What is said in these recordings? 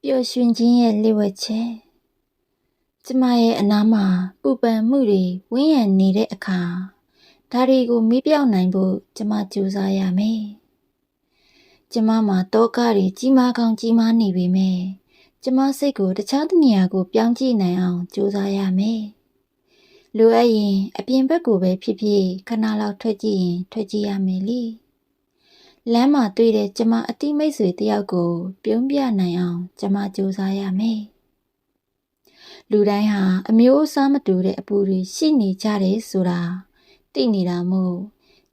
ပျော်ရွှင်ခြင်းရဲ့လျှို့ဝှက်ချက်ကျမရဲ့အနားမှာပူပန်မှုတွေဝန်းရံနေတဲ့အခါဒါတွေကိုမေ့ပြောင်းနိုင်ဖို့ကျမကြိုးစားရမယ်။ကျမမှာတောကတွေကြီးမားကောင်းကြီးမားနေပေမဲ့ကျမစိတ်ကိုတခြားတစ်နေရာကိုပြောင်းကြည့်နိုင်အောင်ကြိုးစားရမယ်။လိုအပ်ရင်အပြင်ဘက်ကိုပဲဖြစ်ဖြစ်ခဏလောက်ထွက်ကြည့်ရင်ထွက်ကြည့်ရမယ်လေ။လမ်းမှာတွေ့တဲ့ကျမအတိမိတ်ဆွေတယောက်ကိုပြုံးပြနိုင်အောင်ကျမကြိုးစားရမယ်။လူတိုင်းဟာအမျိုးအစားမတူတဲ့အပူတွေရှိနေကြတယ်ဆိုတာသိနေတာမို့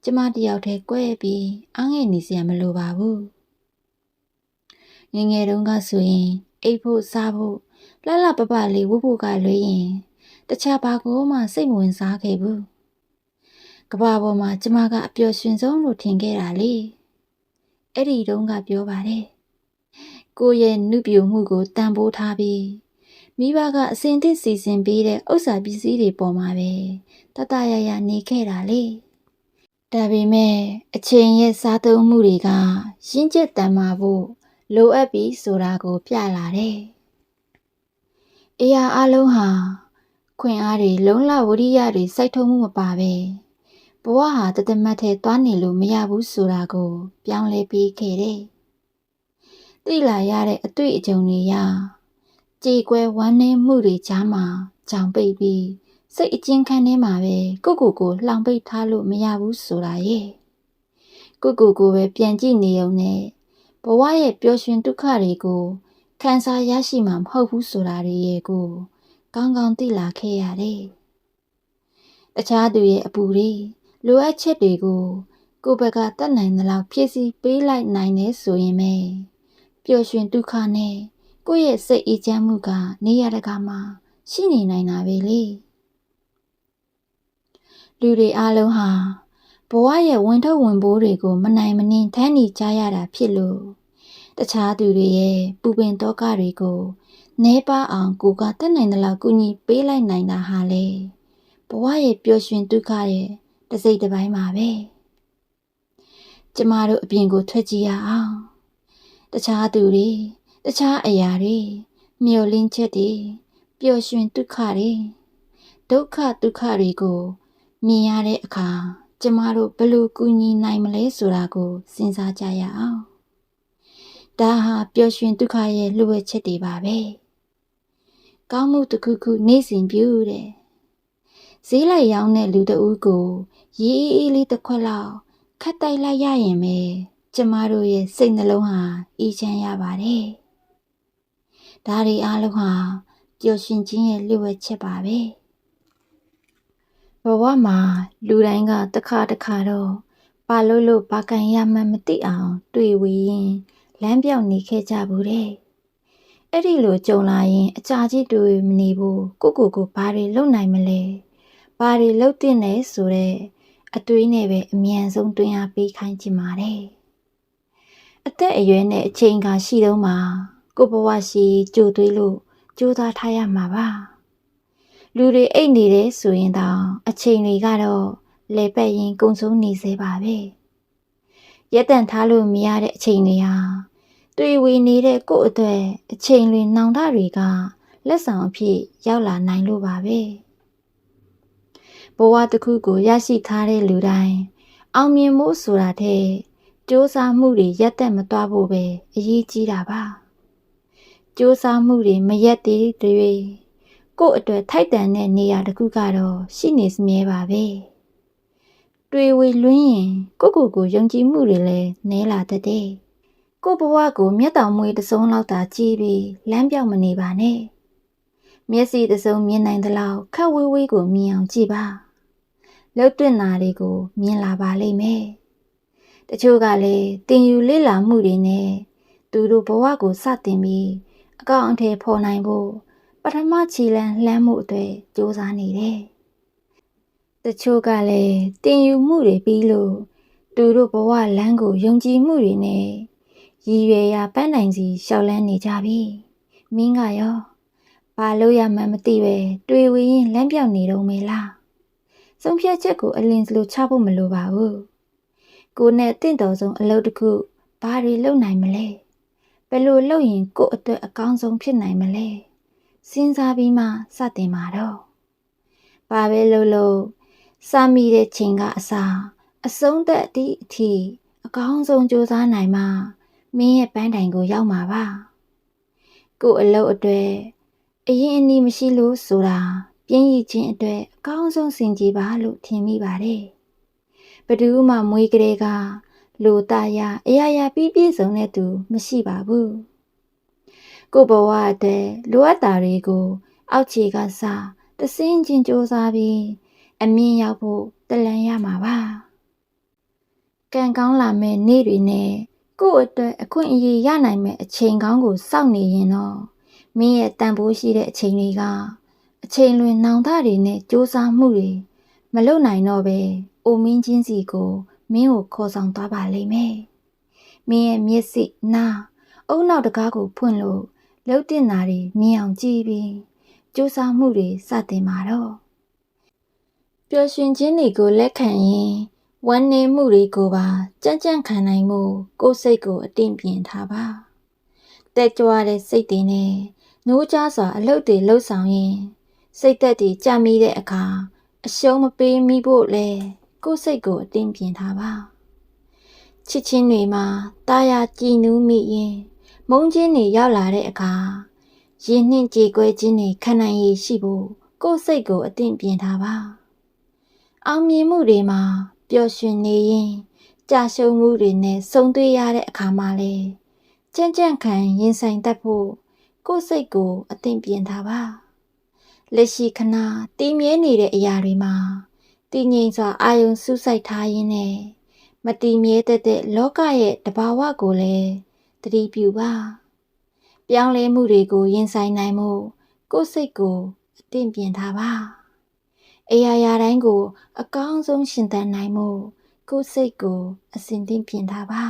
ကျမတယောက်တည်းကွဲပြီးအားငယ်နေစရာမလိုပါဘူး။ငယ်ငယ်တုန်းကဆိုရင်အိပ်ဖို့စားဖို့လှလှပပလေးဝတ်ဖို့ကလွဲရင်တခြားဘာကိုမှစိတ်မဝင်စားခဲ့ဘူး။ကမ္ဘာပေါ်မှာကျမကအပျော်ရွှင်ဆုံးလို့ထင်ခဲ့တာလေ။အဲ့ဒီတုန်းကပြောပါတယ်။ကိုယ့်ရဲ့နုပြိုမှုကိုတန်ဖိုးထားပြီးမိဘကအစဉ်သစ်စီစဉ်ပေးတဲ့ဥစ္စာပစ္စည်းတွေပေါ်မှာပဲတတရရနေခဲ့တာလေဒါပေမဲ့အချိန်ရဲ့စားသုံးမှုတွေကရင့်ကျက်တန်မာဖို့လိုအပ်ပြီးဆိုတာကိုပြလာတယ်အရာအလုံးဟာခွင့်အားတွေလုံလဝရိယတွေစိုက်ထုတ်မှုမပါပဲဘဝဟာတသက်မတ်ထဲသွားနေလို့မရဘူးဆိုတာကိုပြောင်းလဲပေးခဲ့တယ်သိလာရတဲ့အတွေ့အကြုံတွေရကြေကွဲဝမ်းနည်းမှုတွေကြားမှာကြောင်ပိတ်ပြီးစိတ်အကျဉ်းခန်းထဲမှာပဲကိုလှောင်ပိတ်ထားလို့မရဘူးဆိုတာရဲ့ကိုပဲပြန်ကြည့်နေုံနဲ့ဘဝရဲ့ပျော်ရွှင်ဒုက္ခတွေကိုခံစားရရှိမှာမဟုတ်ဘူးဆိုတာတွေရဲ့ကိုကောင်းကောင်းသိလာခဲ့ရတယ်တခြားသူရဲ့အပူတွေလိုအပ်ချက်တွေကိုကိုယ့်ဘက်ကတတ်နိုင်သလောက်ဖြည့်ဆည်းပေးလိုက်နိုင်နေဆိုရင်ပဲပျော်ရွှင်ဒုက္ခနဲ့ကိုယ့်ရဲ့စိတ်အေးချမ်းမှုကနေရာတကာမှာရှိနေနိုင်တာပဲလေလူတွေအားလုံးဟာဘဝရဲ့ဝင်ထုတ်ဝင်ပိုးတွေကိုမနိုင်မနှင်းထမ်းနေကြရတာဖြစ်လို့တခြားသူတွေရဲ့ပူပင်တောကတွေကိုနှဲပါအောင်ကိုကတတ်နိုင်သလောက်ကူညီပေးလိုက်နိုင်တာဟာလေဘဝရဲ့ပျော်ရွှင်ဒုက္ခရဲ့တစ်စိတ်တစ်ပိုင်းပါပဲကျမတို့အပြင်ကိုထွက်ကြည့်ရအောင်တခြားသူတွေတခြားအရာတွေမျောလင်းချက်တွေပျော်ရွှင်ဒုက္ခတွေဒုက္ခဒုက္ခတွေကိုမြင်ရတဲ့အခါကျမတို့ဘယ်လိုကူညီနိုင်မလဲဆိုတာကိုစဉ်းစားကြရအောင်ဒါဟာပျော်ရွှင်ဒုက္ခရဲ့လှုပ်ဝက်ချက်တွေပါပဲကောင်းမှုတစ်ခုခုနေ့စဉ်ပြုတဲ့ဈေးလိုက်ရောင်းတဲ့လူတဦးကိုရေးအေးလေးတစ်ခွက်လောက်ခတ်တိုက်လိုက်ရရင်ပဲကျမတို့ရဲ့စိတ်နှလုံးဟာအေးချမ်းရပါတယ်ဒါတွေအားလုံးဟာပျော်ရွှင်ခြင်းရဲ့လျှို့ဝှက်ချက်ပါပဲဘဝမှာလူတိုင်းကတစ်ခါတော့ဘာလို့ဘာကန်ရမှန်းမသိအောင်တွေ့ဝေရင်လမ်းပြောင်းနေခဲ့ကြဘူးတဲ့အဲ့ဒီလိုကြုံလာရင်အကြာကြီးတွေ့မနေဘူးကိုဘာတွေလုပ်နိုင်မလဲဘာတွေလုပ်သင့်လဲဆိုတဲ့အတွေးနဲ့ပဲအမြန်ဆုံးတွင်အားပေးခိုင်းချင်ပါတယ်အသက်အရွယ်နဲ့အချိန်ကရှိတော့မှကိုဘဝရှိကြိုတွေးလို့ကြိုးစားထားရမှာပါလူတွေအိတ်နေတယ်ဆိုရင်တောင်အချိန်တွေကတော့လဲပတ်ရင်ကုံဆုံးနေစေပါပဲရက်တန်ထားလို့မရတဲ့အချိန်တွေဟာတွေ့ဝေနေတဲ့ကိုယ့်အတွက်အချိန်တွေနှောင်တတွေကလက်ဆောင်အဖြစ်ရောက်လာနိုင်လို့ပါပဲဘဝတစ်ခုကိုရရှိထားတဲ့လူတိုင်းအောင်မြင်မှုဆိုတာတဲ့စ조사မှုတွေရက်သက်မသွားဖို့ပဲအရေးကြီးတာပါစ조사မှုတွေမရက်သေးတွေကိုယ့်အတွက်ထိုက်တန်တဲ့နေရာတစ်ခုကတော့ရှိနေစမြဲပါပဲတွေ့ဝေလွန်းရင်ကိုယုံကြည်မှုတွေလည်းနည်းလာတတ်တယ်ကိုဘဝကိုမျက်တောင်မွေးတစ်စုံလောက်သာကြည့်ပြီးလမ်းပြောင်းမနေပါနဲ့မျက်စိတစ်စုံမြင်နိုင်သလောက်ခက်ဝေးကိုမြင်အောင်ကြည့်ပါလှုပ်သွင်းတာတွေကိုမြင်လာပါလိမ့်မယ်တချို့ကလည်းတင်ယူလေ့လာမှုတွေနဲ့သူတို့ဘဝကိုစတင်ပြီးအကောင့်အထည်ဖော်နိုင်ဖို့ပထမခြေလှမ်းမှုအတွက်စူးစမ်းနေတယ်တချို့ကလည်းတင်ယူမှုတွေပြီးလို့သူတို့ဘဝလမ်းကိုယုံကြည်မှုတွေနဲ့ရည်ရွယ်ရာပန်းတိုင်စီရှောက်လန်းနေကြပြီမင်းကရောဘာလို့ရမှန်းမသိပဲတွေ့ဝေရင်လမ်းပြောင်းနေတော့မေလားဆုံးဖြတ်ချက်ကိုအလင်းစလို့ချဖို့မလိုပါဘူးကိုနဲ့တင့်တော်ဆုံးအလုပ်တစ်ခုဘာတွေလုပ်နိုင်မလဲ ဘယ်လိုလုပ်ရင်ကိုယ့်အတွက်အကောင်းဆုံးဖြစ်နိုင်မလဲစဉ်းစားပြီးမှစတင်ပါတော့ဘာပဲလုပ်လို့စမိတဲ့ချိန်ကအစားအဆုံးသက်အထိအကောင်းဆုံးကြိုးစားနိုင်မှမင်းရဲ့ပန်းတိုင်ကိုရောက်မှာပါကိုယ့်အလုပ်အတွက်အရင်အနည်းမရှိလို့ဆိုတာပြင်းရည်ချင်းအတွက်အကောင်းဆုံးစင်ကြယ်ပါလို့ထင်မိပါတယ်ဘယ်သူမှမွေးကလေးကလူသားရအရာရာပြည့်စုံတဲ့သူမရှိပါဘူးကိုယ့်ဘဝအတွက်လိုအပ်တာတွေကိုအောက်ခြေကစတဆင်းချင်းစူးစမ်းပြီးအမြင့်ရောက်ဖို့တလန်ရမှာပါကံကောင်းလာမဲ့နေ့တွေနဲ့ကိုယ့်အတွက်အခွင့်အရေးရနိုင်မဲ့အချိန်ကောင်းကိုစောင့်နေရင်တော့မင်းရဲ့တန်ဖိုးရှိတဲ့အချိန်တွေကအချိန်လွင်နှောင်တတွေနဲ့စူးစမ်းမှုတွေမလုပ်နိုင်တော့ပဲအိုမင်းချင်းစီကိုမင်းကိုခေါ်ဆောင်သွားပါလိမ့်မယ်မင်းရဲ့မျက်စိနားအုံနောက်တကားကိုဖွင့်လို့လှုပ်တင်တာတွေမြင်အောင်ကြည့်ပြီးစူးစမ်းမှုတွေစတင်ပါတော့ပျော်ရွှင်ခြင်းတွေကိုလက်ခံရင်ဝမ်းနည်းမှုတွေကိုပါကြံ့ကြံ့ခံနိုင်မှုကိုယ်စိတ်ကိုအတင့်ပြင်ထားပါတက်ကြွတဲ့စိတ်တွေနဲ့နှိုးကြားစွာအလုပ်တွေလှုပ်ဆောင်ရင်စိတ်သက်တွေကြမိတဲ့အခါအရှုံးမပေးမိဖို့လဲကိုယ်စိတ်ကိုအတင့်ပြင်ထားပါချစ်ချင်းတွေမှာတာယာကြည်နူးမိရင်မုန်းခြင်းတွေရောက်လာတဲ့အခါရင်နှင့်ကြေကွဲခြင်းတွေခံနိုင်ရရှိဖို့ကိုယ်စိတ်ကိုအတင့်ပြင်ထားပါအောင်မြင်မှုတွေမှာပျော်ရွှင်နေရင်ကြာရှုံးမှုတွေနဲ့ဆုံတွေ့ရတဲ့အခါမှာလေကြံ့ကြံ့ခံရင်ဆိုင်တတ်ဖို့ကိုယ်စိတ်ကိုအသင့်ပြင်ထားပါလက်ရှိခဏတည်မြဲနေတဲ့အရာတွေမှာတည်ငြိမ်စွာအာရုံစူးစိုက်ထားရင်းနဲ့မတည်မြဲတဲ့လောကရဲ့တဘာဝကိုလည်းသတိပြုပါပြောင်းလဲမှုတွေကိုရင်ဆိုင်နိုင်မှုကိုယ်စိတ်ကိုအသင့်ပြင်ထားပါအရာရာတိုင်းကိုအကောင်းဆုံးရှင်သန်နိုင်မှုကိုယ်စိတ်ကိုအစဉ်သင့်ပြင်ထားပါ